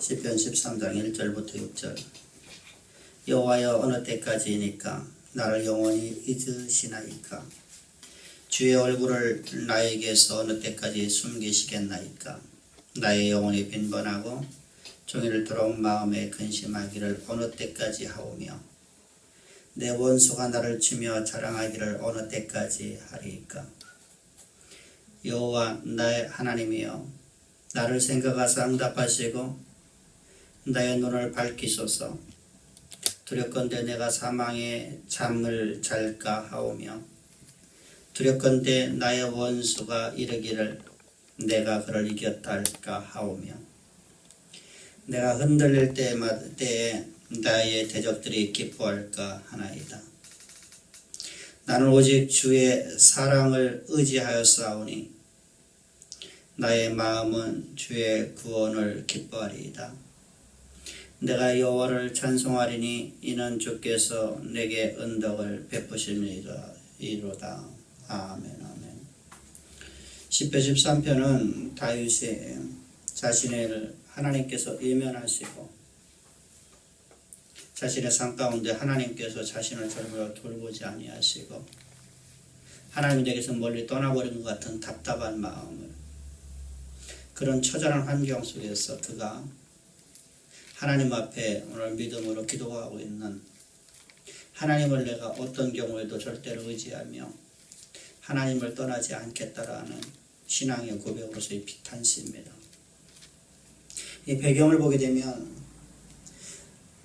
시편 13장 1절부터 6절. 여호와여, 어느 때까지이니까 나를 영원히 잊으시나이까? 주의 얼굴을 나에게서 어느 때까지 숨기시겠나이까? 나의 영혼이 빈번하고 종일 더러운 마음에 근심하기를 어느 때까지 하오며, 내 원수가 나를 치며 자랑하기를 어느 때까지 하리이까? 여호와 나의 하나님이여, 나를 생각하사 응답하시고 나의 눈을 밝히소서. 두렵건대 내가 사망의 잠을 잘까 하오며, 두렵건대 나의 원수가 이르기를 내가 그를 이겼다 할까 하오며, 내가 흔들릴 때에 나의 대적들이 기뻐할까 하나이다. 나는 오직 주의 사랑을 의지하였사오니 나의 마음은 주의 구원을 기뻐하리이다. 내가 여호와를 찬송하리니 이는 주께서 내게 은덕을 베푸심이로다. 아멘. 아멘. 시편 13편은 다윗이 자신을 하나님께서 외면하시고 자신의 삶 가운데 하나님께서 자신을 전혀 돌보지 아니하시고 하나님에게서 멀리 떠나버린 것 같은 답답한 마음을, 그런 처절한 환경 속에서 그가 하나님 앞에 오늘 믿음으로 기도하고 있는, 하나님을 내가 어떤 경우에도 절대로 의지하며 하나님을 떠나지 않겠다라는 신앙의 고백으로서의 비탄시입니다. 이 배경을 보게 되면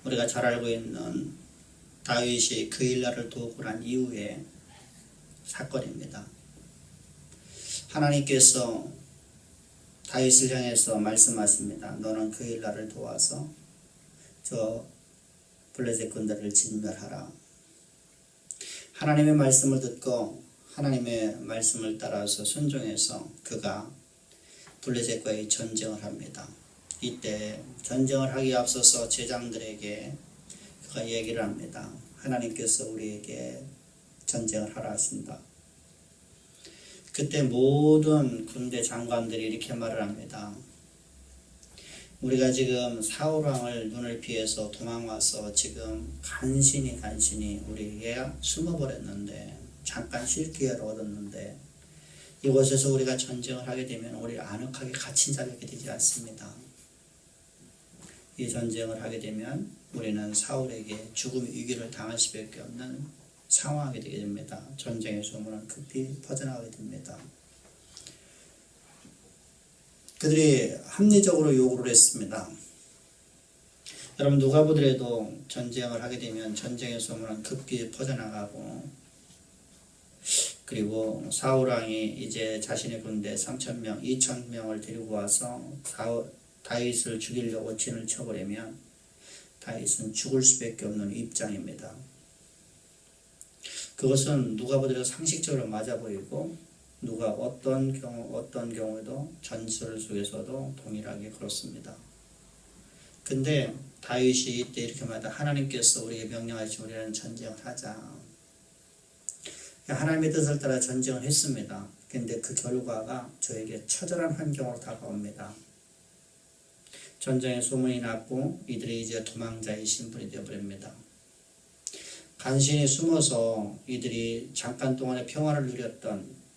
우리가 잘 알고 있는 다윗이 그일라를 도우고 난 이후의 사건입니다. 하나님께서 다윗을 향해서 말씀하십니다. 너는 그일라를 도와서 저 블레셋 군대를 진멸하라. 하나님의 말씀을 듣고 하나님의 말씀을 따라서 순종해서 그가 블레셋과의 전쟁을 합니다. 이때 전쟁을 하기에 앞서서 제장들에게 그가 얘기를 합니다. 하나님께서 우리에게 전쟁을 하라 하신다. 그때 모든 군대 장관들이 이렇게 말을 합니다. 우리가 지금 사울왕을 눈을 피해서 도망와서 지금 간신히 우리에게 숨어버렸는데, 잠깐 쉴 기회를 얻었는데, 이곳에서 우리가 전쟁을 하게 되면 우리 아늑하게 갇힌 자리게 되지 않습니다. 이 전쟁을 하게 되면 우리는 사울에게 죽음의 위기를 당할 수밖에 없는 상황이 되게 됩니다. 전쟁의 소문은 급히 퍼져나가게 됩니다. 그들이 합리적으로 요구를 했습니다. 여러분, 누가 보더라도 전쟁을 하게 되면 전쟁의 소문은 급히 퍼져나가고, 그리고 사울왕이 이제 자신의 군대 3,000명, 2,000명을 데리고 와서 다윗을 죽이려고 진을 쳐버리면 다윗은 죽을 수밖에 없는 입장입니다. 그것은 누가 보더라도 상식적으로 맞아 보이고, 누가 어떤 경우에도 전설 속에서도 동일하게 그렇습니다. 근데 다윗이 이때 이렇게 말하다. 하나님께서 우리에게 명령하시면 우리는 전쟁을 하자. 하나님의 뜻을 따라 전쟁을 했습니다. 근데 그 결과가 저에게 처절한 환경으로 다가옵니다. 전쟁의 소문이 났고 이들이 이제 도망자의 신분이 되어버립니다. 간신히 숨어서 이들이 잠깐 동안의 평화를 누렸던,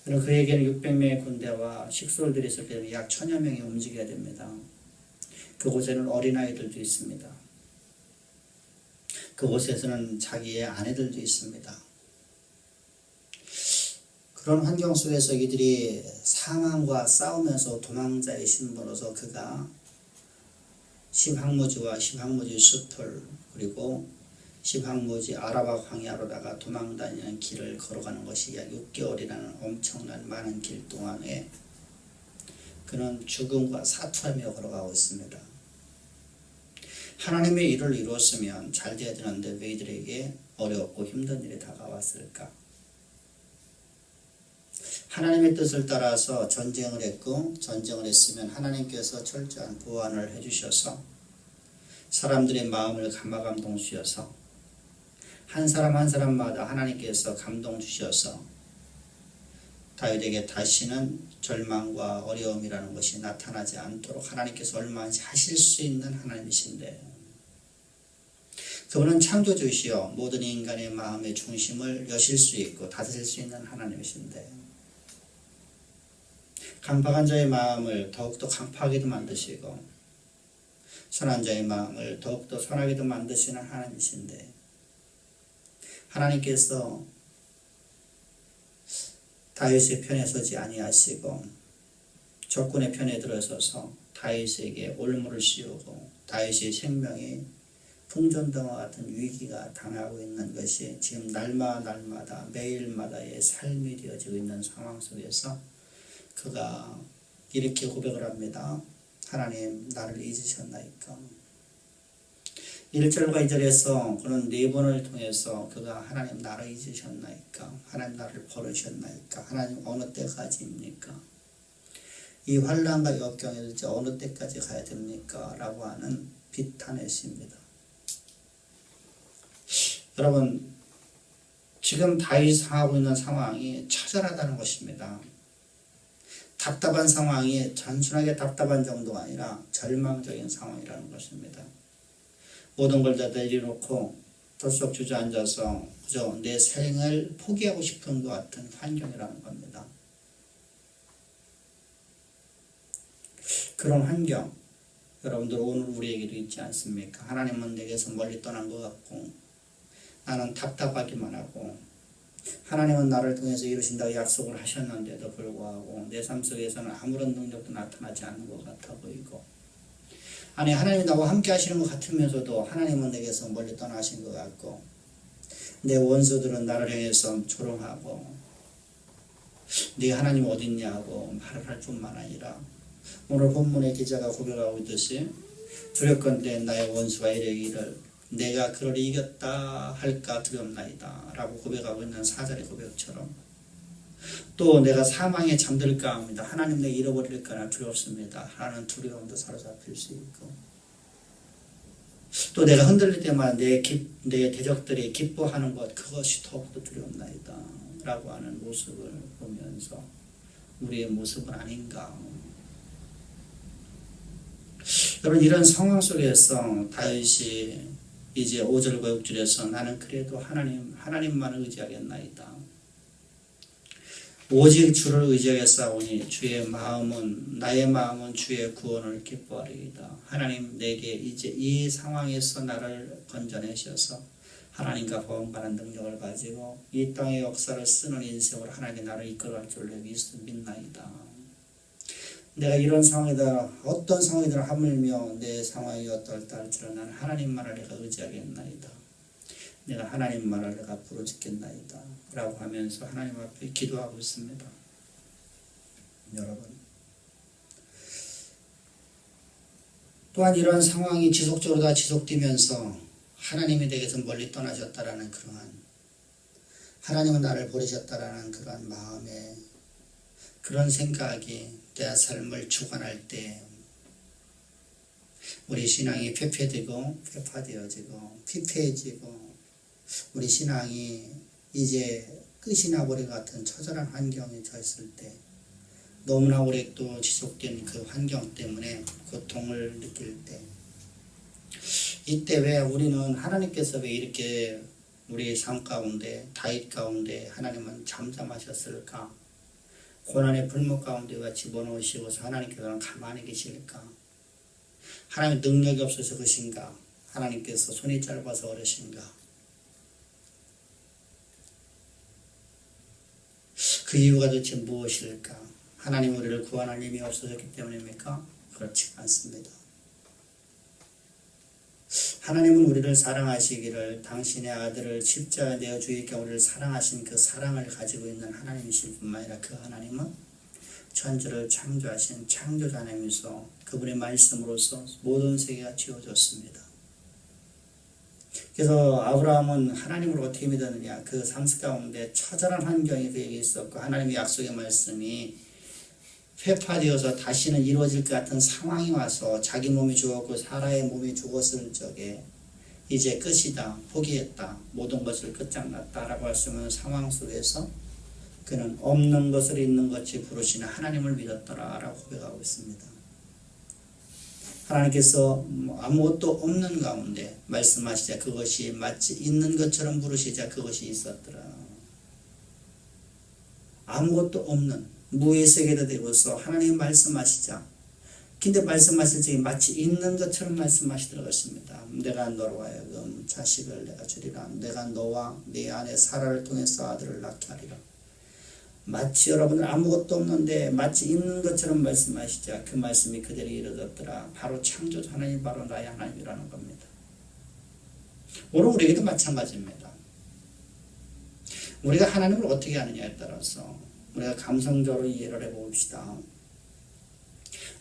그에게는 600명의 군대와 식솔들이 있을 때 약 1000여 명이 움직여야 됩니다. 그곳에는 어린아이들도 있습니다. 그곳에서는 자기의 아내들도 있습니다. 그런 환경 속에서 이들이 상황과 싸우면서 도망자의 신분으로서 그가 십항무지와 십항무지 숲을, 그리고 십항무지 아라바 광야로다가 도망다니는 길을 걸어가는 것이 약 6개월이라는 엄청난 많은 길 동안에 그는 죽음과 사투하며 걸어가고 있습니다. 하나님의 일을 이루었으면 잘 돼야 되는데 왜 이들에게 어렵고 힘든 일이 다가왔을까? 하나님의 뜻을 따라서 전쟁을 했고, 전쟁을 했으면 하나님께서 철저한 보완을 해주셔서 사람들의 마음을 감화감동 주셔서 한 사람 한 사람마다 하나님께서 감동 주셔서 다윗에게 다시는 절망과 어려움이라는 것이 나타나지 않도록 하나님께서 얼마든지 하실 수 있는 하나님이신데, 그분은 창조주시여 모든 인간의 마음의 중심을 여실 수 있고 다스릴 수 있는 하나님이신데, 강팍한 자의 마음을 더욱더 강팍하게도 만드시고 선한 자의 마음을 더욱더 선하게도 만드시는 하나님이신데, 하나님께서 다윗의 편에 서지 아니하시고 적군의 편에 들어서서 다윗에게 올무를 씌우고 다윗의 생명이 풍전등과 같은 위기가 당하고 있는 것이 지금 날마다 매일마다의 삶이 되어지고 있는 상황 속에서 그가 이렇게 고백을 합니다. 하나님, 나를 잊으셨나이까? 1절과 2절에서 그는 4번을 통해서 그가 하나님, 나를 잊으셨나이까? 하나님, 나를 버리셨나이까? 하나님, 어느 때까지입니까? 이 환난과 역경에서 어느 때까지 가야 됩니까? 라고 하는 비탄의 시입니다. 여러분, 지금 다윗이 상하고 있는 상황이 처절하다는 것입니다. 답답한 상황이 단순하게 답답한 정도가 아니라 절망적인 상황이라는 것입니다. 모든 걸 다 내려놓고 덜썩 주저앉아서 그저 내 생을 포기하고 싶은 것 같은 환경이라는 겁니다. 그런 환경, 여러분들 오늘 우리에게도 있지 않습니까? 하나님은 내게서 멀리 떠난 것 같고 나는 답답하기만 하고 하나님은 나를 통해서 이루신다고 약속을 하셨는데도 불구하고 내 삶 속에서는 아무런 능력도 나타나지 않는 것 같아 보이고, 아니 하나님이 나와 함께 하시는 것 같으면서도 하나님은 내게서 멀리 떠나신 것 같고, 내 원수들은 나를 향해서 조롱하고 네 하나님 어딨냐고 말을 할 뿐만 아니라 오늘 본문의 기자가 고백하고 있듯이 두렵건대 나의 원수가 이르기를 내가 그를 이겼다 할까 두렵나이다 라고 고백하고 있는 4절의 고백처럼, 또 내가 사망에 잠들까 합니다. 하나님 내가 잃어버릴까나 두렵습니다 하는 두려움도 사로잡힐 수 있고, 또 내가 흔들릴 때마다 내 대적들이 기뻐하는 것, 그것이 더욱더 두렵나이다 라고 하는 모습을 보면서 우리의 모습은 아닌가. 여러분, 이런 상황 속에서 다윗이 이제 5절과 6절에서 나는 그래도 하나님만을 의지하겠나이다. 오직 주를 의지하겠사오니 나의 마음은 주의 구원을 기뻐하리이다. 하나님, 내게 이제 이 상황에서 나를 건져내셔서 하나님과 보험받는 능력을 가지고 이 땅의 역사를 쓰는 인생으로 하나님이 나를 이끌어갈 줄 믿나이다. 내가 이런 상황이다, 어떤 상황이든 하물며 내 상황이 어떨다 할지라도 나는 하나님만을 내가 의지하겠나이다. 내가 하나님만을 내가 부르짖겠나이다 라고 하면서 하나님 앞에 기도하고 있습니다. 여러분, 또한 이런 상황이 지속적으로 다 지속되면서 하나님이 내게서 멀리 떠나셨다라는 그러한, 하나님은 나를 버리셨다라는 그러한 마음에 그런 생각이 내 삶을 주관할 때 우리 신앙이 폐폐되고 폐파되어지고 피폐해지고 우리 신앙이 이제 끝이 나버린 것 같은 처절한 환경에 처했을 때, 너무나 오래 또 지속된 그 환경 때문에 고통을 느낄 때, 이때 왜 우리는 하나님께서 왜 이렇게 우리의 삶 가운데 다윗 가운데 하나님은 잠잠하셨을까? 고난의 불목 가운데와 집어넣으시고서 하나님께서는 가만히 계실까? 하나님 능력이 없어서 그러신가? 하나님께서 손이 짧아서 그러신가? 그 이유가 도대체 무엇일까? 하나님 우리를 구원할 힘이 없어졌기 때문입니까? 그렇지 않습니다. 하나님은 우리를 사랑하시기를 당신의 아들을 십자가에 내어 주기께 우리를 사랑하신 그 사랑을 가지고 있는 하나님이실 뿐만 아니라 그 하나님은 천지를 창조하신 창조자 하나님이서 그분의 말씀으로서 모든 세계가 지어졌습니다. 그래서 아브라함은 하나님을 어떻게 믿었느냐, 그 상습 가운데 처절한 환경이 그에게 있었고 하나님의 약속의 말씀이 회파되어서 다시는 이루어질 것 같은 상황이 와서 자기 몸이 죽었고 사라의 몸이 죽었을 적에 이제 끝이다, 포기했다, 모든 것을 끝장났다 라고 할 수 있는 상황 속에서 그는 없는 것을 있는 것이 부르시는 하나님을 믿었더라 라고 고백하고 있습니다. 하나님께서 아무것도 없는 가운데 말씀하시자 그것이 마치 있는 것처럼 부르시자 그것이 있었더라. 아무것도 없는 무의 세계에 되고서 하나님 말씀하시자, 근데 말씀하실 적에 마치 있는 것처럼 말씀하시더라고 했습니다. 내가 너로 하여금 자식을 내가 주리라. 내가 너와 네 아내 사라를 통해서 아들을 낳게 하리라. 마치 여러분들 아무것도 없는데 마치 있는 것처럼 말씀하시자 그 말씀이 그대로 이루어졌더라. 바로 창조주 하나님, 바로 나의 하나님이라는 겁니다. 오늘 우리에게도 마찬가지입니다. 우리가 하나님을 어떻게 하느냐에 따라서 우리가 감성적으로 이해를 해봅시다.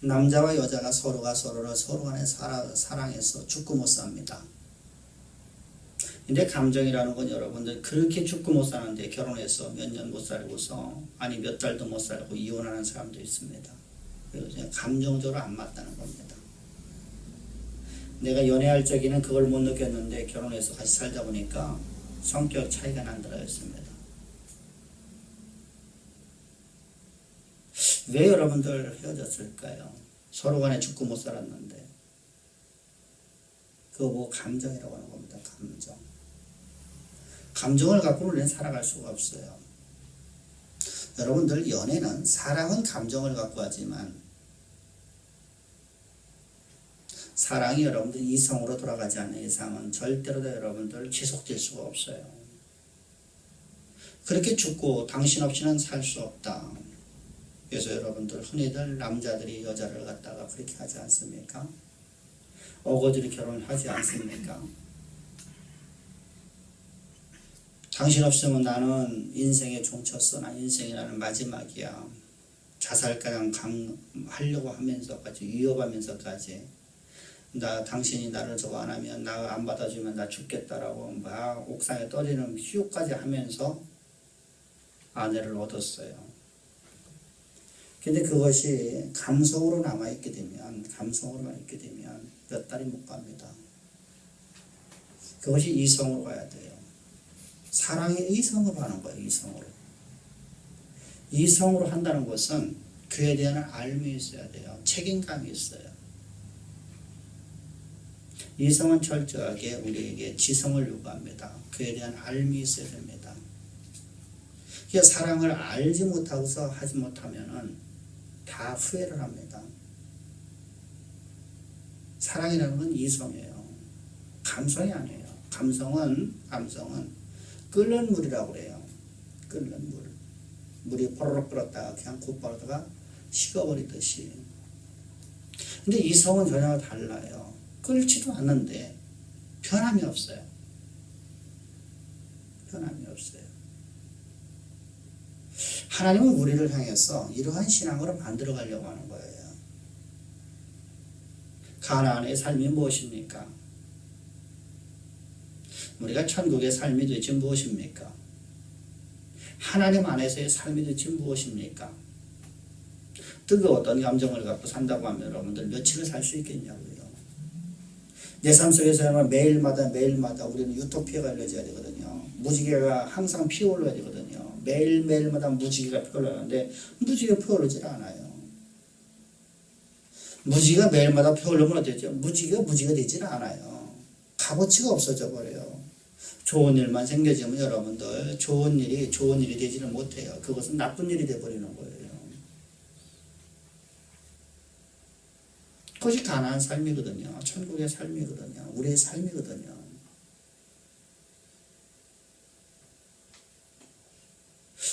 남자와 여자가 서로가 서로를 서로 간에 사랑해서 죽고 못 삽니다. 근데 감정이라는 건 여러분들 그렇게 죽고 못 사는데 결혼해서 몇 년 못 살고서 아니 몇 달도 못 살고 이혼하는 사람도 있습니다. 그래서 감정적으로 안 맞다는 겁니다. 내가 연애할 적에는 그걸 못 느꼈는데 결혼해서 같이 살다 보니까 성격 차이가 난다고 했습니다. 왜 여러분들 헤어졌을까요? 서로 간에 죽고 못 살았는데. 그거 뭐 감정이라고 하는 겁니다. 감정. 감정을 갖고는 우리는 살아갈 수가 없어요. 여러분들 연애는 사랑은 감정을 갖고 하지만 사랑이 여러분들 이성으로 돌아가지 않는 이상은 절대로 여러분들 지속될 수가 없어요. 그렇게 죽고 당신 없이는 살 수 없다. 그래서 여러분들 흔히들 남자들이 여자를 갖다가 그렇게 하지 않습니까? 어거지로 결혼하지 않습니까? 당신 없으면 나는 인생에 종쳤어. 난 인생이 나는 마지막이야. 자살까지 하려고 하면서까지 위협하면서까지 당신이 나를 저거 안 하면 나 안 받아주면 나 죽겠다라고 막 옥상에 떨어지는 휴까지 하면서 아내를 얻었어요. 근데 그것이 감성으로 남아있게 되면 몇 달이 못 갑니다. 그것이 이성으로 가야 돼요. 사랑이 이성으로 하는 거예요. 이성으로. 이성으로 한다는 것은 그에 대한 알미 있어야 돼요. 책임감이 있어요. 이성은 철저하게 우리에게 지성을 요구합니다. 그에 대한 알미 있어야 됩니다. 그래서 사랑을 알지 못하고서 하지 못하면은 다 후회를 합니다. 사랑이라는 건 이성이에요. 감성이 아니에요. 감성은 끓는 물이라고 그래요. 끓는 물. 물이 포로록 끓었다가 그냥 곧바로다가 식어버리듯이. 근데 이성은 전혀 달라요. 끓지도 않는데 변함이 없어요. 변함이 없어요. 하나님은 우리를 향해서 이러한 신앙으로 만들어 가려고 하는 거예요. 가나안의 삶이 무엇입니까? 우리가 천국의 삶이 도대체 무엇입니까? 하나님 안에서의 삶이 도대체 무엇입니까? 뜨거웠던 감정을 갖고 산다고 하면 여러분들 며칠을 살 수 있겠냐고요. 내 삶 속에서 매일마다 우리는 유토피아가 열려져야 되거든요. 무지개가 항상 피어올라야 되거든요. 매일마다 무지개가 피어오르는데 무지개가 피어오르질 않아요. 무지개가 매일마다 피어오르면 어때죠? 무지개가 되질 않아요. 값어치가 없어져 버려요. 좋은 일만 생겨지면 여러분들 좋은 일이 되지는 못해요. 그것은 나쁜 일이 되어버리는 거예요. 그것이 가나안 삶이거든요. 천국의 삶이거든요. 우리의 삶이거든요.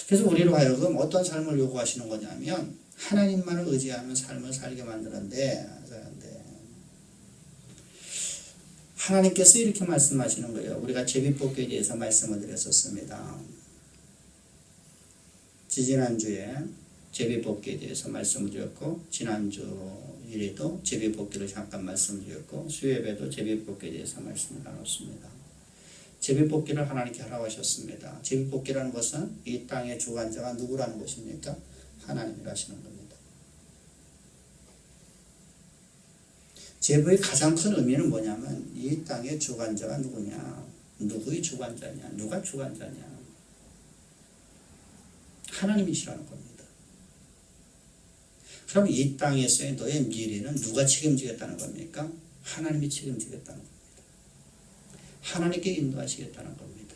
그래서 우리로 하여금 어떤 삶을 요구하시는 거냐면 하나님만을 의지하는 삶을 살게 만드는데 하나님께서 이렇게 말씀하시는 거예요. 우리가 제비뽑기에 대해서 말씀을 드렸었습니다. 지지난주에 제비뽑기에 대해서 말씀을 드렸고 지난주 일에도 제비뽑기를 잠깐 말씀을 드렸고 수요예배도 제비뽑기에 대해서 말씀을 나눴습니다. 제비뽑기를 하나님께 하라고 하셨습니다. 제비뽑기라는 것은 이 땅의 주관자가 누구라는 것입니까? 하나님이라시는 겁니다. 제비의 가장 큰 의미는 뭐냐면 이 땅의 주관자가 누구냐? 누구의 주관자냐? 누가 주관자냐? 하나님이시라는 겁니다. 그럼 이 땅에서의 너의 미래는 누가 책임지겠다는 겁니까? 하나님이 책임지겠다는 겁니다. 하나님께 인도하시겠다는 겁니다.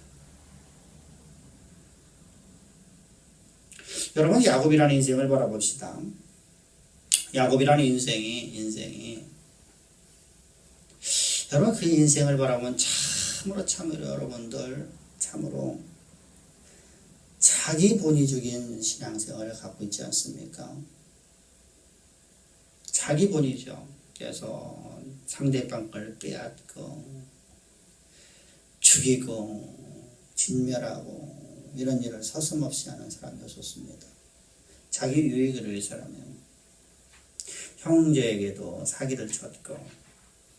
여러분, 야곱이라는 인생을 바라봅시다. 야곱이라는 인생이 여러분, 그 인생을 바라보면 참으로 여러분들 참으로 자기 본위적인 신앙생활을 갖고 있지 않습니까? 자기 본위죠. 그래서 상대방 걸 빼앗고 죽이고 진멸하고 이런 일을 서슴없이 하는 사람이었습니다. 자기 유익을 위해서라면 형제에게도 사기를 쳤고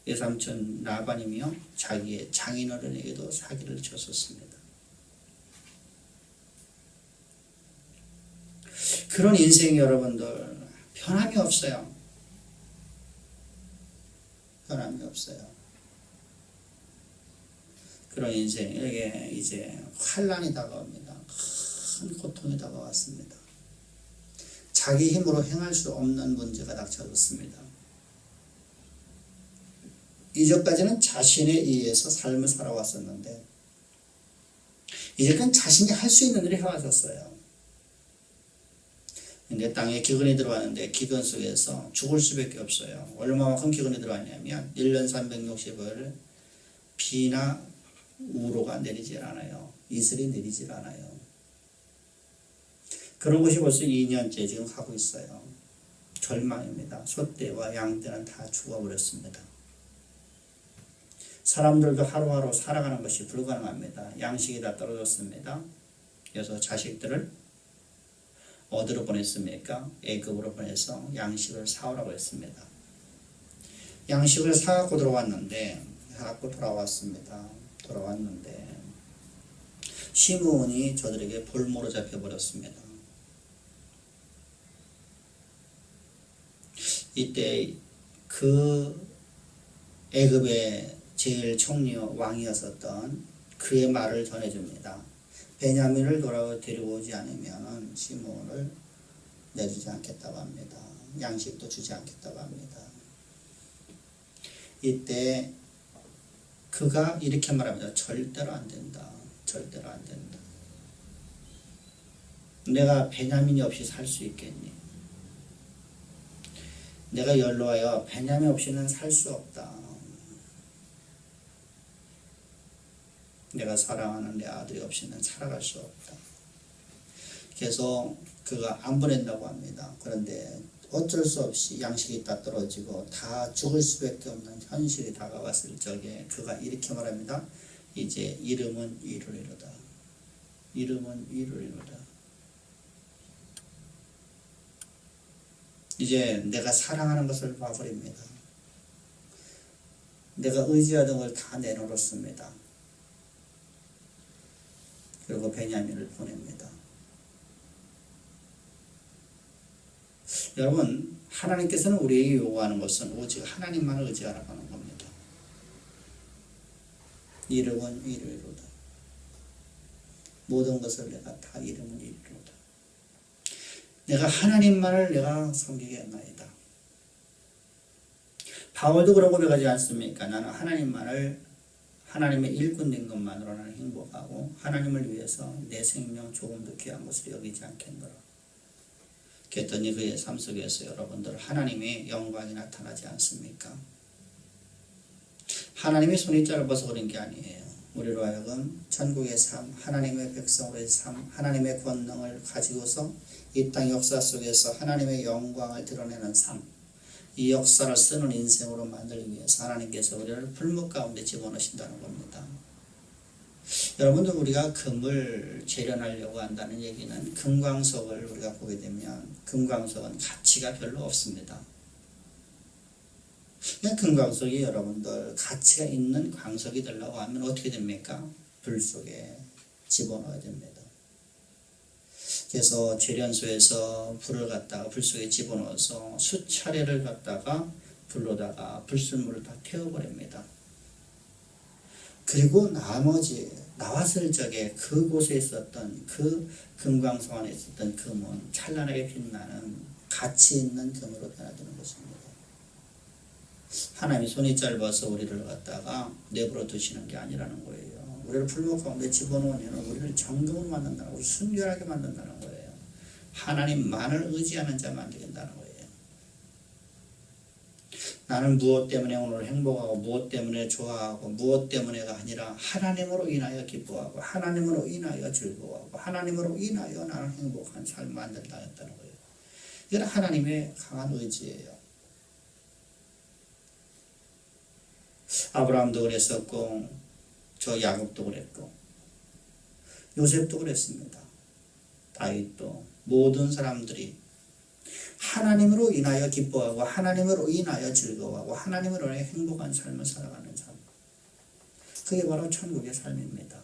외삼촌 라반이며 자기의 장인어른에게도 사기를 쳤었습니다. 그런 인생이 여러분들 변함이 없어요. 변함이 없어요. 그런 인생에게 이제 환난이 다가옵니다. 큰 고통이 다가왔습니다. 자기 힘으로 행할 수 없는 문제가 닥쳐졌습니다. 이전까지는 자신에 의해서 삶을 살아왔었는데 이제까지 자신이 할 수 있는 일을 해왔었어요. 근데 땅에 기근이 들어왔는데 기근 속에서 죽을 수밖에 없어요. 얼마만큼 기근이 들어왔냐면 1년 360을 비나 우로가 내리질 않아요. 이슬이 내리질 않아요. 그런 것이 벌써 2년째 지금 가고 있어요. 절망입니다. 소떼와 양떼는 다 죽어버렸습니다. 사람들도 하루하루 살아가는 것이 불가능합니다. 양식이 다 떨어졌습니다. 그래서 자식들을 어디로 보냈습니까? 애굽으로 보내서 양식을 사오라고 했습니다. 양식을 사갖고 돌아왔습니다. 돌아왔는데 시므온이 저들에게 볼모로 잡혀버렸습니다. 이때 그 애굽의 제일 총리와 왕이었었던 그의 말을 전해줍니다. 베냐민을 데리고 오지 않으면 시므온을 내주지 않겠다고 합니다. 양식도 주지 않겠다고 합니다. 이때 그가 이렇게 말합니다. 절대로 안 된다. 절대로 안 된다. 내가 베냐민이 없이 살 수 있겠니? 내가 연로하여 베냐민 없이는 살 수 없다. 내가 사랑하는 내 아들이 없이는 살아갈 수 없다. 그래서 그가 안 보낸다고 합니다. 그런데 어쩔 수 없이 양식이 다 떨어지고 다 죽을 수밖에 없는 현실이 다가왔을 적에 그가 이렇게 말합니다. 이제 이름은 이루리로다. 이름은 이루리로다. 이제 내가 사랑하는 것을 봐버립니다. 내가 의지하던 걸 다 내놓았습니다. 그리고 베냐민을 보냅니다. 여러분, 하나님께서는 우리에게 요구하는 것은 오직 하나님만을 의지하라고 하는 겁니다. 이름은 이루리로다. 모든 것을 내가 다 이름은 이루리로다. 내가 하나님만을 내가 섬기겠나이다. 바울도 그런 고백하지 않습니까? 나는 하나님의 일꾼 된 것만으로 나는 행복하고 하나님을 위해서 내 생명 조금도 귀한 것을 여기지 않겠노라. 그랬더니 그의 삶 속에서 여러분들 하나님의 영광이 나타나지 않습니까? 하나님의 손이 짧아서 그런 게 아니에요. 우리로 하여금 천국의 삶, 하나님의 백성으로의 삶, 하나님의 권능을 가지고서 이 땅 역사 속에서 하나님의 영광을 드러내는 삶, 이 역사를 쓰는 인생으로 만들기 위해서 하나님께서 우리를 풀무 가운데 집어넣으신다는 겁니다. 여러분들, 우리가 금을 재련하려고 한다는 얘기는 금광석을 우리가 보게 되면 금광석은 가치가 별로 없습니다. 금광석이 여러분들 가치가 있는 광석이 되려고 하면 어떻게 됩니까? 불 속에 집어넣어야 됩니다. 그래서 재련소에서 불을 갖다가 불 속에 집어넣어서 수차례를 갖다가 불로다가 불순물을 다 태워버립니다. 그 그리고 나머지 나왔을 적에 그곳에 있었던 그 금광석 안에 있었던 금은 찬란하게 빛나는 가치 있는 금으로 변화되는 것입니다. 하나님이 손이 짧아서 우리를 갖다가 내버려 두시는 게 아니라는 거예요. 우리를 풀목 가운데 집어넣은 이유는 우리를 정금을 만든다는 거예요. 순결하게 만든다는 거예요. 하나님만을 의지하는 자 만들겠다는 거예요. 나는 무엇 때문에 오늘 행복하고 무엇 때문에 좋아하고 무엇 때문에가 아니라 하나님으로 인하여 기뻐하고 하나님으로 인하여 즐거워하고 하나님으로 인하여 나는 행복한 삶을 만들다 했다는 거예요. 이건 하나님의 강한 의지예요. 아브라함도 그랬었고 저 야곱도 그랬고 요셉도 그랬습니다. 다윗도 모든 사람들이 하나님으로 인하여 기뻐하고 하나님으로 인하여 즐거워하고 하나님으로 인하여 행복한 삶을 살아가는 삶. 그게 바로 천국의 삶입니다.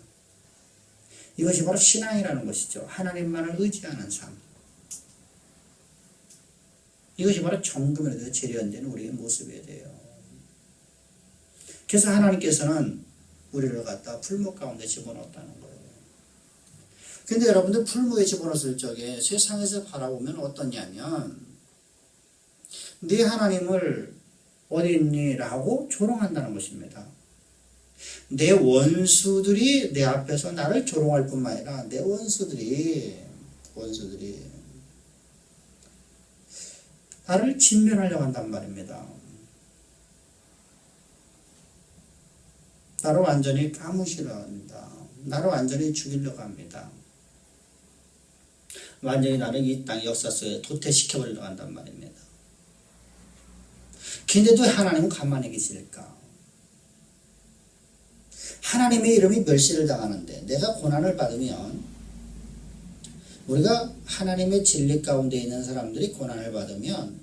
이것이 바로 신앙이라는 것이죠. 하나님만을 의지하는 삶. 이것이 바로 정금에 대해 재련된 우리의 모습이 돼요. 그래서 하나님께서는 우리를 갖다 풀목 가운데 집어넣었다는 거예요. 근데 여러분들 풀목에 집어넣었을 적에 세상에서 바라보면 어떠냐면 네 하나님을 어디 있니? 라고 조롱한다는 것입니다. 내 원수들이 내 앞에서 나를 조롱할 뿐만 아니라 내 원수들이 나를 진멸하려고 한단 말입니다. 나를 완전히 까무시려고 합니다. 나를 완전히 죽이려고 합니다. 완전히 나를 이 땅 역사 속에 도태시켜버리려고 한단 말입니다. 근데도 하나님은 가만히 계실까? 하나님의 이름이 멸시를 당하는데 내가 고난을 받으면 우리가 하나님의 진리 가운데 있는 사람들이 고난을 받으면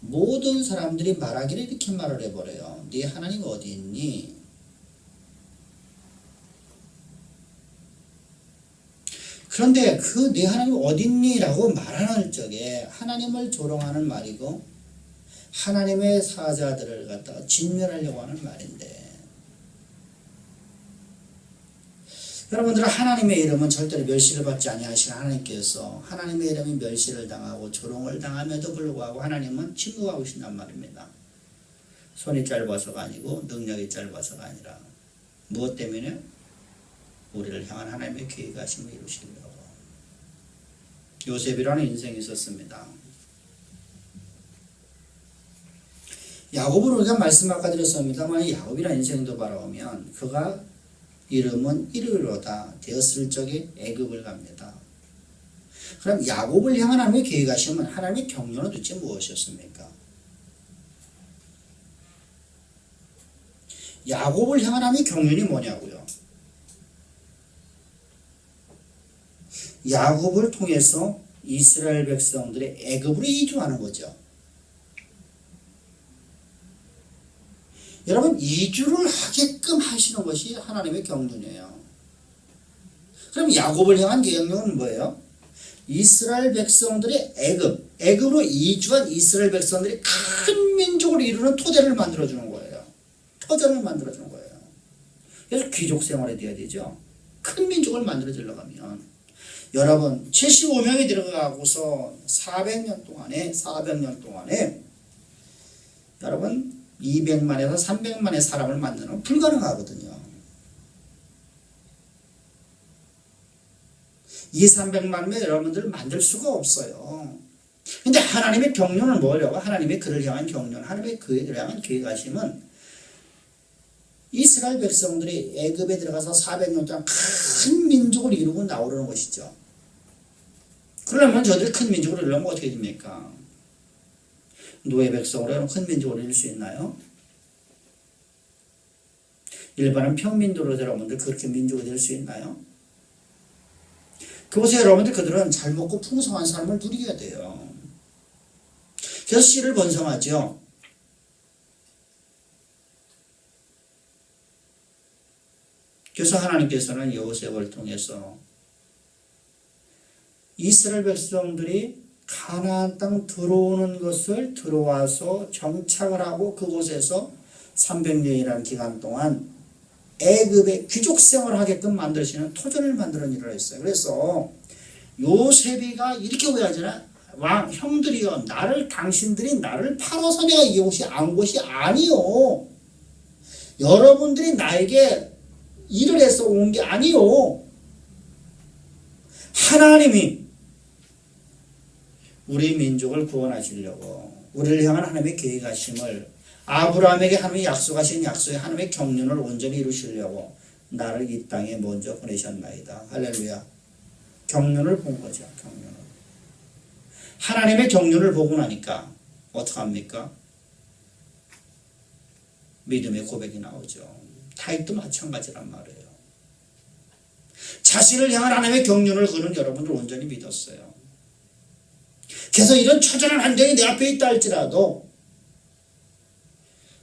모든 사람들이 말하기를 이렇게 말을 해버려요. 네 하나님 어디 있니? 그런데 그 네 하나님 어디 있니? 라고 말하는 적에 하나님을 조롱하는 말이고 하나님의 사자들을 갖다가 진멸하려고 하는 말인데 여러분들은 하나님의 이름은 절대로 멸시를 받지 아니하시는 하나님께서 하나님의 이름이 멸시를 당하고 조롱을 당함에도 불구하고 하나님은 침묵하고 계신단 말입니다. 손이 짧아서가 아니고 능력이 짧아서가 아니라 무엇 때문에? 우리를 향한 하나님의 계획하심을 이루시려고. 요셉이라는 인생이 있었습니다. 야곱을 우리가 말씀 아까 드렸습니다만 야곱이라는 인생도 바라보면 그가 이름은 이르로다 되었을 적에 애굽을 갑니다. 그럼 야곱을 향한 하나님의 계획하심은 하나님의 경륜은 도대체 무엇이었습니까? 야곱을 향한 하나님의 경륜이 뭐냐고요? 야곱을 통해서 이스라엘 백성들의 애굽으로 이주하는 거죠. 여러분 이주를 하게끔 하시는 것이 하나님의 경륜이에요. 그럼 야곱을 향한 계획은 뭐예요? 이스라엘 백성들의 애굽으로 이주한 이스라엘 백성들이 큰 민족을 이루는 토대를 만들어주는 거예요. 터전을 만들어주는 거예요. 그래서 귀족 생활이 돼야 되죠. 큰 민족을 만들어주려고 하면 여러분 75명이 들어가고서 400년 동안에 여러분 200만에서 300만의 사람을 만드는 건 불가능하거든요. 200~300만명 여러분들 만들 수가 없어요. 근데 하나님의 경륜은 뭐냐고? 하나님의 그를 향한 경륜, 하나님의 그를 향한 계획하심은 이스라엘 백성들이 애굽에 들어가서 400년 동안 큰 민족을 이루고 나오려는 것이죠. 그러면 저들이 큰 민족을 이루려면 어떻게 됩니까? 노예 백성으로 큰 민족을 이룰 수 있나요? 일반은 평민도로 여러분들 그렇게 민족이 될 수 있나요? 그곳에 여러분들 그들은 잘 먹고 풍성한 삶을 누리게 돼요. 그래서 씨를 번성하죠. 그래서 하나님께서는 요셉을 통해서 이스라엘 백성들이 가나안 땅 들어오는 것을 들어와서 정착을 하고 그곳에서 300년이라는 기간 동안 애굽의 귀족 생활을 하게끔 만드시는 토전을 만드는 일을 했어요. 그래서 요셉이가 이렇게 오해하잖아. 왕 형들이여, 당신들이 나를 팔아서 내가 이곳이 안 곳이 아니요. 여러분들이 나에게 일을 해서 온 게 아니요. 하나님이 우리 민족을 구원하시려고 우리를 향한 하나님의 계획하심을, 아브라함에게 하나님이 약속하신 약속의 하나님의 경륜을 온전히 이루시려고 나를 이 땅에 먼저 보내셨나이다. 할렐루야. 경륜을 본 거죠. 경륜을. 하나님의 경륜을 보고 나니까 어떡합니까? 믿음의 고백이 나오죠. 다윗도 마찬가지란 말이에요. 자신을 향한 하나님의 경륜을 그는 여러분들 온전히 믿었어요. 그래서 이런 처절한 환경이 내 앞에 있다 할지라도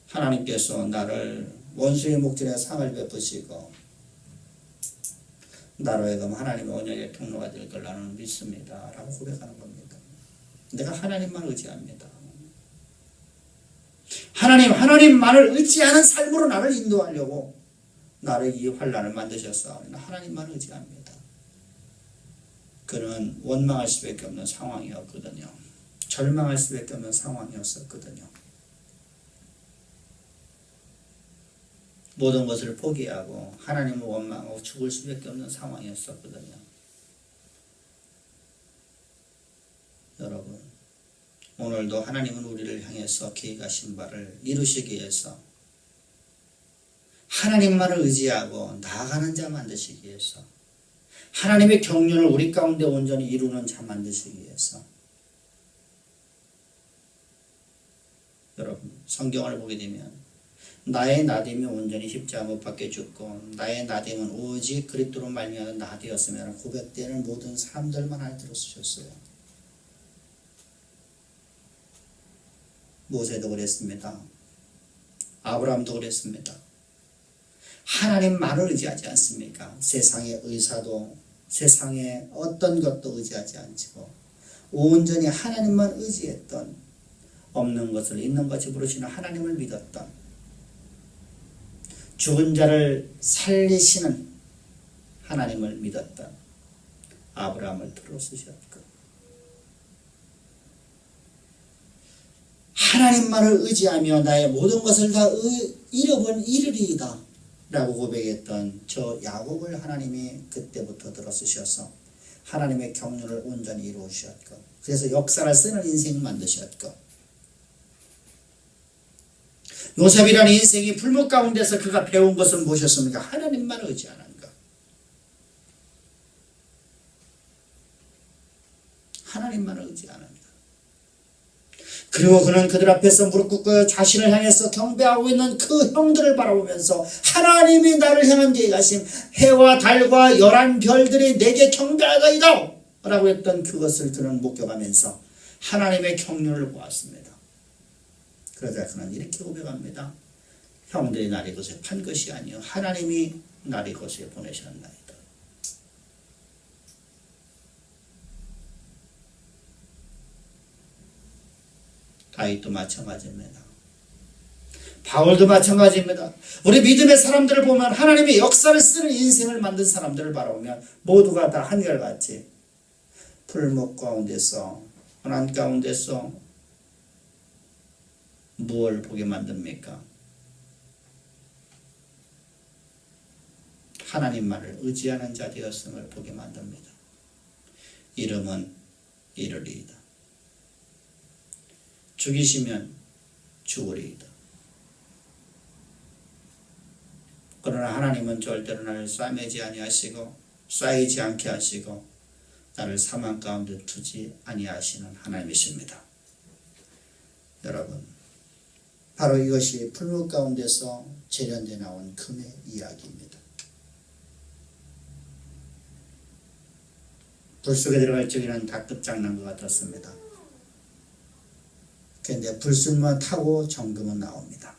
하나님께서 나를 원수의 목전에 상을 베푸시고 나로 하여금 하나님의 언약의 통로가 될 걸 나는 믿습니다 라고 고백하는 겁니다. 내가 하나님만 의지합니다. 하나님만을 의지하는 삶으로 나를 인도하려고 나를 이 환난을 만드셨사오니 하나님만 의지합니다. 그는 원망할 수밖에 없는 상황이었거든요. 절망할 수밖에 없는 상황이었었거든요. 모든 것을 포기하고 하나님을 원망하고 죽을 수밖에 없는 상황이었었거든요. 여러분, 오늘도 하나님은 우리를 향해서 계획하신 바를 이루시기 위해서 하나님만을 의지하고 나아가는 자 만드시기 위해서 하나님의 경륜을 우리 가운데 온전히 이루는 자 만드시기 위해서 여러분, 성경을 보게 되면 나의 나됨이 온전히 십자가 못 박혀 죽고 나의 나됨은 오직 그리스도로 말미암아 나 되었으면 고백되는 모든 사람들만 하나님 들어주셨어요. 모세도 그랬습니다. 아브라함도 그랬습니다. 하나님만을 의지하지 않습니까? 세상의 의사도 세상의 어떤 것도 의지하지 않고 온전히 하나님만 의지했던, 없는 것을 있는 것이 부르시는 하나님을 믿었던, 죽은 자를 살리시는 하나님을 믿었던 아브라함을 들어쓰셨고, 하나님만을 의지하며 나의 모든 것을 다 잃어본 이르리이다 라고 고백했던 저 야곱을 하나님이 그때부터 들어쓰셔서 하나님의 경륜을 온전히 이루셨고, 그래서 역사를 쓰는 인생 만드셨고, 요셉이라는 인생이 불목 가운데서 그가 배운 것은 무엇이었습니까? 하나님만 의지하는 것. 하나님만 의지하는 것. 그리고 그는 그들 앞에서 무릎 꿇고 자신을 향해서 경배하고 있는 그 형들을 바라보면서 하나님이 나를 향한 계획하심 해와 달과 11별들이 내게 경배하다이다 라고 했던 그것을 그는 목격하면서 하나님의 경륜을 보았습니다. 그러자 그는 이렇게 고백합니다. 형들이 나를 이곳에 판 것이 아니요 하나님이 나를 이곳에 보내셨나이다. 다윗도 마찬가지입니다. 바울도 마찬가지입니다. 우리 믿음의 사람들을 보면 하나님의 역사를 쓰는 인생을 만든 사람들을 바라보면 모두가 다 한결같이 풀목 가운데서 고난 가운데서 무엇을 보게 만듭니까? 하나님만을 의지하는 자 되었음을 보게 만듭니다. 이름은 이르리이다. 죽이시면 죽으리이다. 그러나 하나님은 절대로 나를 쌓이지 않게 하시고 나를 사망 가운데 두지 아니하시는 하나님이십니다. 여러분, 바로 이것이 풀무 가운데서 재련돼 나온 금의 이야기입니다. 불 속에 들어갈 적에는 다 끝장난 것 같았습니다. 그런데 불순만 타고 정금은 나옵니다.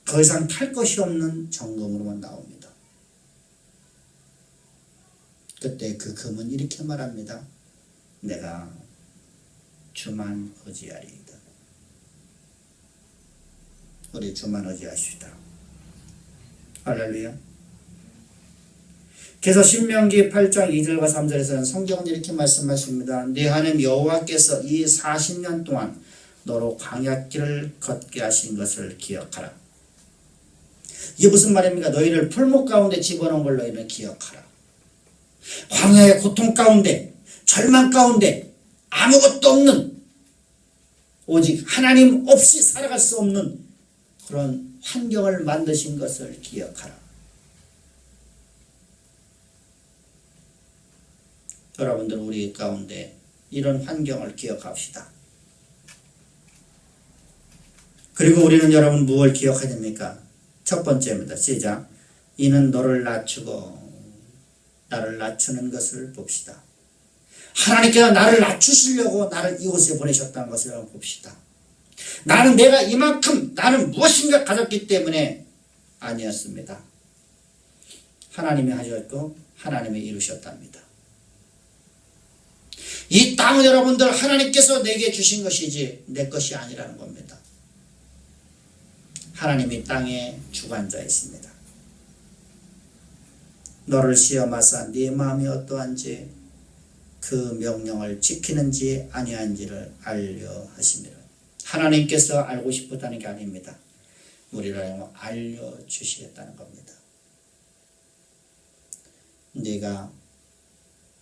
더 이상 탈 것이 없는 정금으로만 나옵니다. 그때 그 금은 이렇게 말합니다. 내가 주만 의지하리이다. 우리 주만 의지하시다. 할렐루야. 그래서 신명기 8장 2절과 3절에서는 성경은 이렇게 말씀하십니다. 네 하나님 여호와께서 이 40년 동안 너로 광야길을 걷게 하신 것을 기억하라. 이게 무슨 말입니까? 너희를 풀목 가운데 집어넣은 걸 너희는 기억하라. 광야의 고통 가운데, 절망 가운데, 아무것도 없는, 오직 하나님 없이 살아갈 수 없는 그런 환경을 만드신 것을 기억하라. 여러분들 우리 가운데 이런 환경을 기억합시다. 그리고 우리는 여러분 무엇을 기억해야 됩니까? 첫 번째입니다. 시작. 이는 너를 낮추고 나를 낮추는 것을 봅시다. 하나님께서 나를 낮추시려고 나를 이곳에 보내셨다는 것을 봅시다. 내가 이만큼 나는 무엇인가 가졌기 때문에 아니었습니다. 하나님이 하셨고 하나님이 이루셨답니다. 이 땅은 여러분들 하나님께서 내게 주신 것이지 내 것이 아니라는 겁니다. 하나님이 땅의 주관자이십니다. 너를 시험하사 네 마음이 어떠한지 그 명령을 지키는지 아니한지를 알려 하심이라. 하나님께서 알고 싶었다는 게 아닙니다. 우리를 알려주시겠다는 겁니다. 네가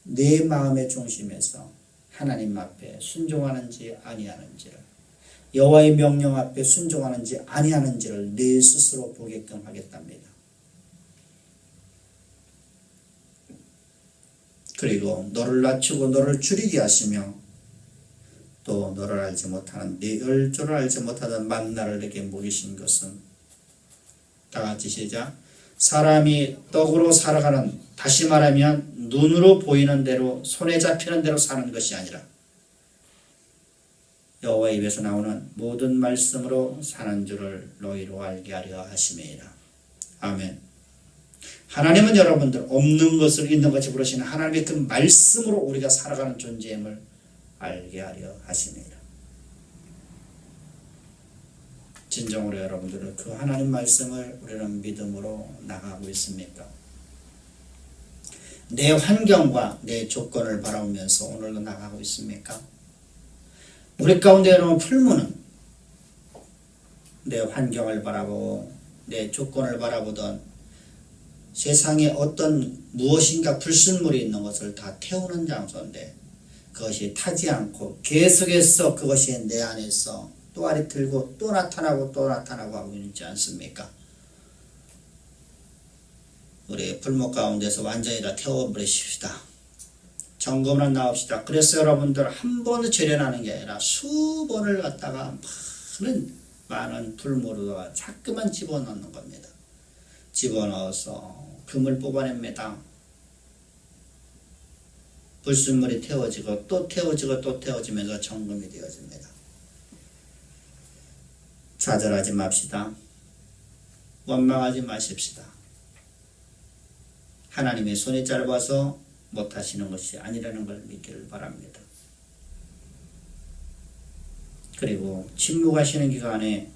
내 마음의 중심에서 하나님 앞에 순종하는지 아니하는지를, 여호와의 명령 앞에 순종하는지 아니하는지를 네 스스로 보게끔 하겠답니다. 그리고 너를 낮추고 너를 줄이게 하시며 또 너를 알지 못하는 네 열조를 알지 못하던 만나를 내게 먹이신 것은, 다 같이 시작. 사람이 떡으로 살아가는, 다시 말하면 눈으로 보이는 대로 손에 잡히는 대로 사는 것이 아니라 여호와의 입에서 나오는 모든 말씀으로 사는 줄을 너희로 알게 하려 하심이니라. 아멘. 하나님은 여러분들 없는 것을 있는 것이 부르시는 하나님의 그 말씀으로 우리가 살아가는 존재임을 알게 하려 하심이니라. 진정으로 여러분들은 그 하나님 말씀을 우리는 믿음으로 나가고 있습니까? 내 환경과 내 조건을 바라보면서 오늘도 나가고 있습니까? 우리 가운데 여러분 풀무는 내 환경을 바라보고 내 조건을 바라보던 세상에 어떤 무엇인가 불순물이 있는 것을 다 태우는 장소인데, 그것이 타지 않고 계속해서 그것이 내 안에서 또 알이 들고 또 나타나고 또 나타나고 하고 있지 않습니까? 우리 불목 가운데서 완전히 다 태워버리십시다. 점검을 나옵시다. 그래서 여러분들 한 번을 재련하는 게 아니라 수번을 갖다가 많은 불모로다가 자꾸만 집어넣는 겁니다. 집어넣어서 금을 뽑아냅니다. 불순물이 태워지고 또 태워지고 또 태워지면서 점검이 되어집니다. 좌절하지 맙시다. 원망하지 마십시다. 하나님의 손이 짧아서 못하시는 것이 아니라는 걸 믿기를 바랍니다. 그리고 침묵하시는 기간에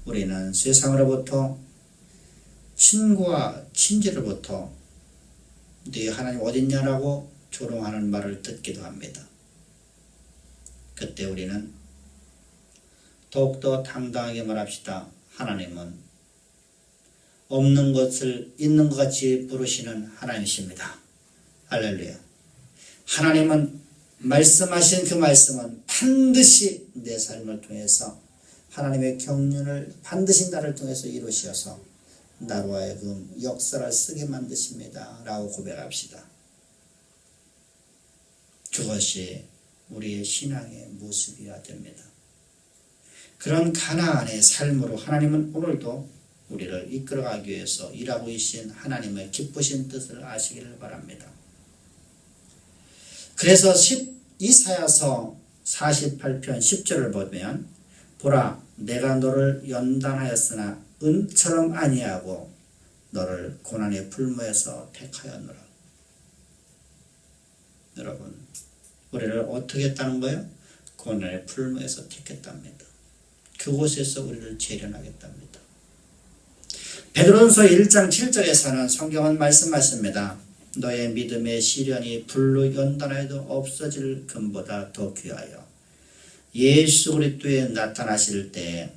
우리는 세상으로부터, 친구와 친지로부터 네 하나님 어딨냐라고 조롱하는 말을 듣기도 합니다. 그때 우리는 더욱더 당당하게 말합시다. 하나님은 없는 것을 있는 것 같이 부르시는 하나님이십니다. 할렐루야. 하나님은 말씀하신 그 말씀은 반드시 내 삶을 통해서 하나님의 경륜을 반드시 나를 통해서 이루셔서 나로 하여금 역사를 쓰게 만드십니다. 라고 고백합시다. 그것이 우리의 신앙의 모습이어야 됩니다. 그런 가나안의 삶으로 하나님은 오늘도 우리를 이끌어가기 위해서 일하고 계신 하나님의 기쁘신 뜻을 아시기를 바랍니다. 그래서 이사야서 48편 10절을 보면, 보라 내가 너를 연단하였으나 은처럼 아니하고 너를 고난의 불모에서 택하였노라. 여러분, 우리를 어떻게 했다는 거예요? 고난의 불모에서 택했답니다. 그곳에서 우리를 재련하겠답니다. 베드로전서 1장 7절에서는 성경은 말씀하십니다. 너의 믿음의 시련이 불로 연단하여도 없어질 금보다 더 귀하여 예수 그리스도에 나타나실 때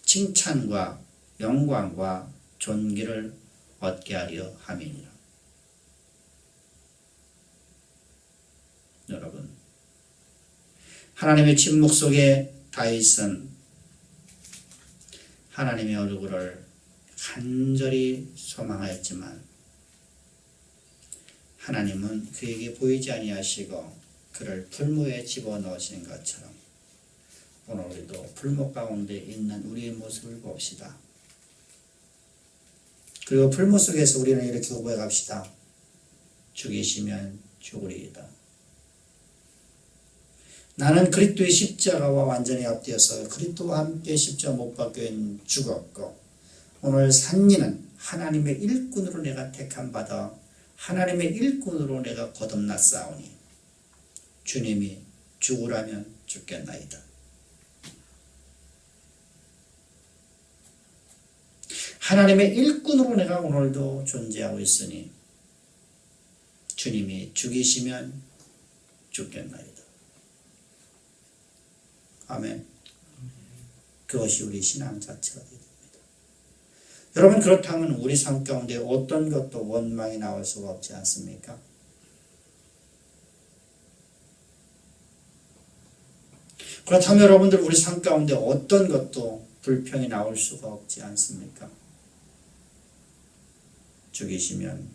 칭찬과 영광과 존귀를 얻게 하려 함이니라. 여러분, 하나님의 침묵 속에 다윗은 하나님의 얼굴을 간절히 소망하였지만 하나님은 그에게 보이지 아니하시고 그를 풀무에 집어넣으신 것처럼 오늘 우리도 풀무 가운데 있는 우리의 모습을 봅시다. 그리고 풀무 속에서 우리는 이렇게 고백해 갑시다. 죽이시면 죽으리이다. 나는 그리스도의 십자가와 완전히 앞뒤어서 그리스도와 함께 십자가 못 박혀 죽었고 오늘 산이는 하나님의 일꾼으로 내가 택함받아 하나님의 일꾼으로 내가 거듭났사오니 주님이 죽으라면 죽겠나이다. 하나님의 일꾼으로 내가 오늘도 존재하고 있으니 주님이 죽이시면 죽겠나이다. 아멘. 그것이 우리 신앙 자체가 됩니다. 여러분, 그렇다면 우리 삶 가운데 어떤 것도 원망이 나올 수가 없지 않습니까? 그렇다면 여러분들 우리 삶 가운데 어떤 것도 불평이 나올 수가 없지 않습니까? 죽이시면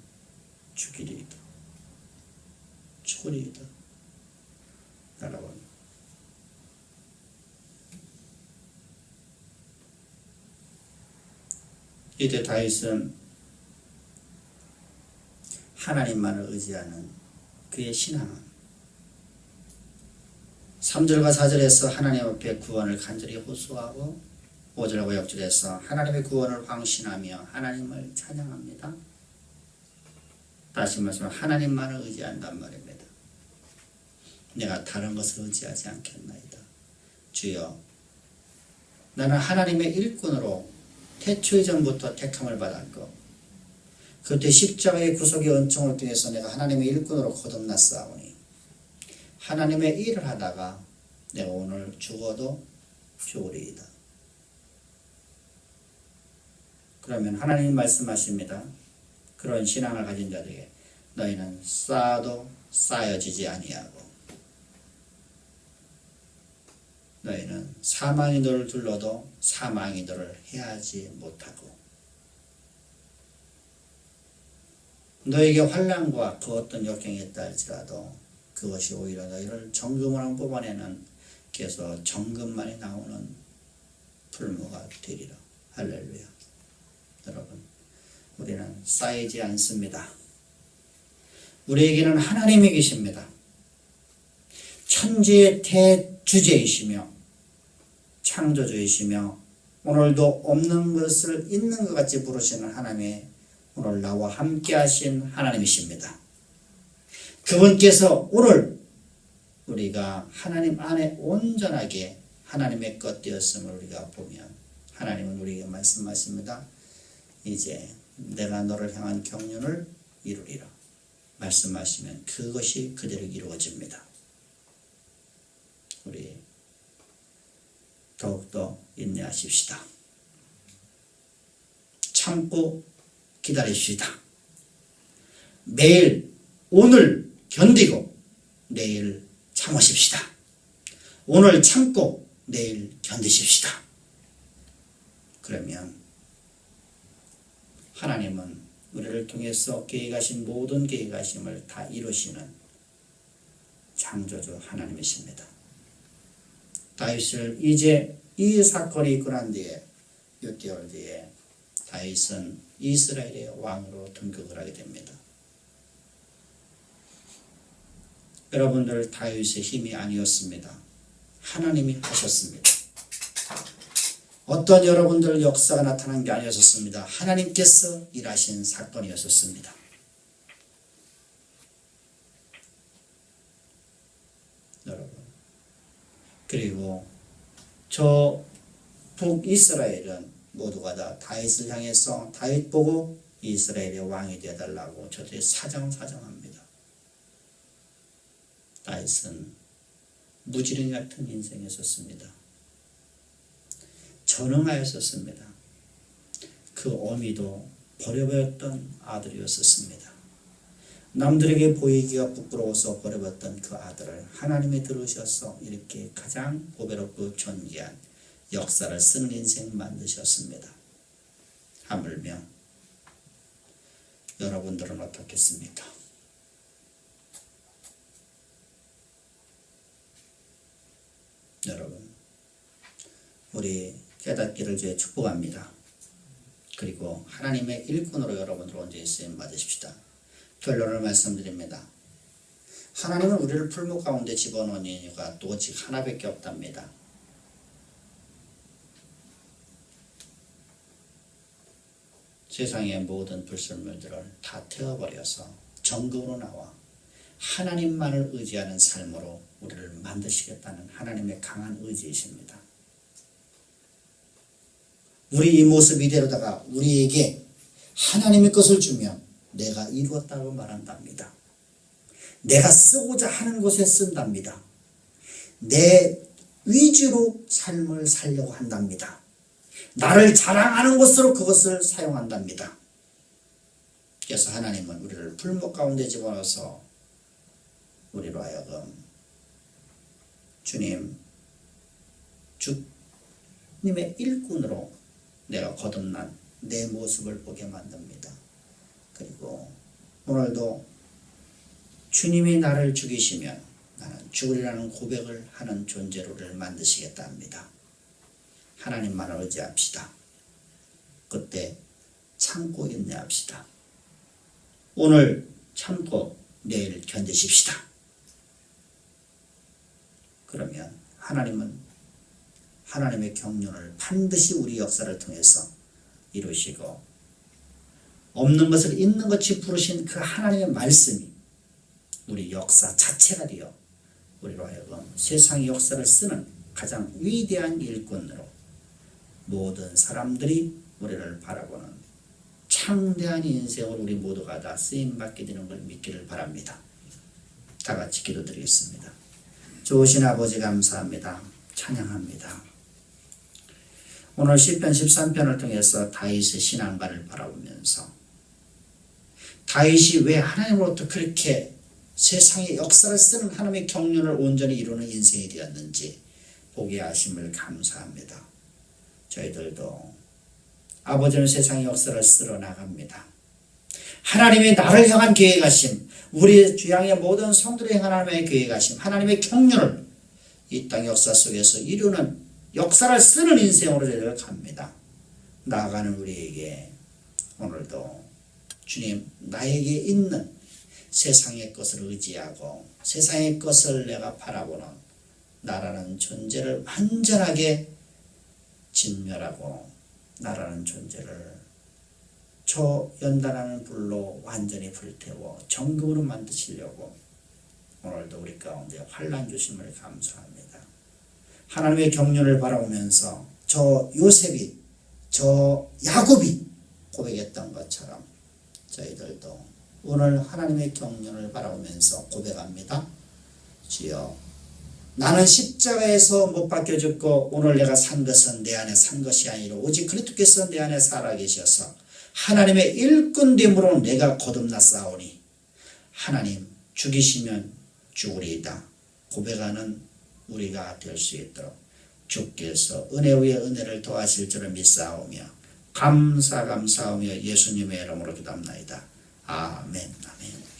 죽이리이다. 죽으리이다. 여러분, 이때 다윗은 하나님만을 의지하는 그의 신앙은 3절과 4절에서 하나님 앞에 구원을 간절히 호소하고 5절과 6절에서 하나님의 구원을 확신하며 하나님을 찬양합니다. 다시 말씀하면 하나님만을 의지한단 말입니다. 내가 다른 것을 의지하지 않겠나이다. 주여, 나는 하나님의 일꾼으로 태초의 전부터 택함을 받았고 그때 십자가의 구속의 은총을 통해서 내가 하나님의 일꾼으로 거듭났사오니 하나님의 일을 하다가 내가 오늘 죽어도 죽으리이다. 그러면 하나님 말씀하십니다. 그런 신앙을 가진 자들에게 너희는 쌓아도 쌓여지지 아니하고 너희는 사망이 너를 둘러도 사망이 너를 해하지 못하고 너에게 환난과 그 어떤 역경이 있다 할지라도 그것이 오히려 너희를 정금으로 뽑아내는 그래서 정금만이 나오는 풀무가 되리라. 할렐루야. 여러분, 우리는 쌓이지 않습니다. 우리에게는 하나님이 계십니다. 천지의 대주제이시며 창조주이시며 오늘도 없는 것을 있는 것 같이 부르시는 하나님의 오늘 나와 함께 하신 하나님이십니다. 그분께서 오늘 우리가 하나님 안에 온전하게 하나님의 것 되었음을 우리가 보면 하나님은 우리에게 말씀하십니다. 이제 내가 너를 향한 경륜을 이루리라. 말씀하시면 그것이 그대로 이루어집니다. 우리 더욱더 인내하십시다. 참고 기다리십시다. 매일 오늘 견디고 내일 참으십시다. 오늘 참고 내일 견디십시다. 그러면 하나님은 우리를 통해서 계획하신 모든 계획하심을 다 이루시는 창조주 하나님이십니다. 다윗을 이제 이 사건이 있고 난 뒤에 6개월 뒤에 다윗은 이스라엘의 왕으로 등극을 하게 됩니다. 여러분들, 다윗의 힘이 아니었습니다. 하나님이 하셨습니다. 어떤 여러분들 역사가 나타난 게 아니었습니다. 하나님께서 일하신 사건이었습니다. 여러분, 그리고 저 북이스라엘은 모두가 다 다윗을 향해서 다윗 보고 이스라엘의 왕이 되어달라고 저들이 사정합니다. 다윗은 무지랭이 같은 인생이었습니다. 전능하였었습니다. 그 어미도 버려버렸던 아들이었었습니다. 남들에게 보이기가 부끄러워서 버려봤던 그 아들을 하나님이 들으셔서 이렇게 가장 보배롭고 존귀한 역사를 쓰는 인생 만드셨습니다. 하물며 여러분들은 어떻겠습니까? 여러분, 우리 깨닫기를 주에 축복합니다. 그리고 하나님의 일꾼으로 여러분들 온전히 쓰임 받으십시다. 결론을 말씀드립니다. 하나님은 우리를 풀무 가운데 집어넣은 이유가 오직 하나밖에 없답니다. 세상의 모든 불순물들을 다 태워버려서 정금으로 나와 하나님만을 의지하는 삶으로 우리를 만드시겠다는 하나님의 강한 의지이십니다. 우리 이 모습 이대로다가 우리에게 하나님의 것을 주면 내가 이루었다고 말한답니다. 내가 쓰고자 하는 곳에 쓴답니다. 내 위주로 삶을 살려고 한답니다. 나를 자랑하는 곳으로 그것을 사용한답니다. 그래서 하나님은 우리를 풀목 가운데 집어넣어서 우리로 하여금 주님의 일꾼으로 내가 거듭난 내 모습을 보게 만듭니다. 그리고 오늘도 주님이 나를 죽이시면 나는 죽으리라는 고백을 하는 존재로를 만드시겠다 합니다. 하나님만을 의지합시다. 그때 참고 인내합시다. 오늘 참고 내일 견디십시다. 그러면 하나님은 하나님의 경륜을 반드시 우리 역사를 통해서 이루시고 없는 것을 있는 것이 부르신 그 하나님의 말씀이 우리 역사 자체가 되어 우리로 하여금 세상의 역사를 쓰는 가장 위대한 일꾼으로 모든 사람들이 우리를 바라보는 창대한 인생으로 우리 모두가 다 쓰임받게 되는 걸 믿기를 바랍니다. 다 같이 기도드리겠습니다. 좋으신 아버지 감사합니다. 찬양합니다. 오늘 시편 13편을 통해서 다윗의 신앙가를 바라보면서 다윗이 왜 하나님으로부터 그렇게 세상의 역사를 쓰는 하나님의 경륜을 온전히 이루는 인생이 되었는지 보게 하심을 감사합니다. 저희들도 아버지는 세상의 역사를 쓸어 나갑니다. 하나님의 나를 향한 계획하심, 우리 주양의 모든 성들을 향한 하나님의 계획하심, 하나님의 경륜을 이 땅 역사 속에서 이루는 역사를 쓰는 인생으로 저희를 갑니다. 나아가는 우리에게 오늘도 주님 나에게 있는 세상의 것을 의지하고 세상의 것을 내가 바라보는 나라는 존재를 완전하게 진멸하고 나라는 존재를 초연단하는 불로 완전히 불태워 정금으로 만드시려고 오늘도 우리 가운데 환난 주심을 감사합니다. 하나님의 경륜을 바라보면서 저 요셉이 저 야곱이 고백했던 것처럼 저희들도 오늘 하나님의 경륜을 바라보면서 고백합니다. 주여 나는 십자가에서 못 박혀 죽고 오늘 내가 산 것은 내 안에 산 것이 아니라 오직 그리스도께서 내 안에 살아계셔서 하나님의 일꾼됨으로 내가 거듭났사오니 하나님 죽이시면 죽으리이다 고백하는 우리가 될 수 있도록 주께서 은혜 위에 은혜를 더하실 줄을 믿사오며 감사하며 예수님의 이름으로 기도합나이다. 아멘. 아멘.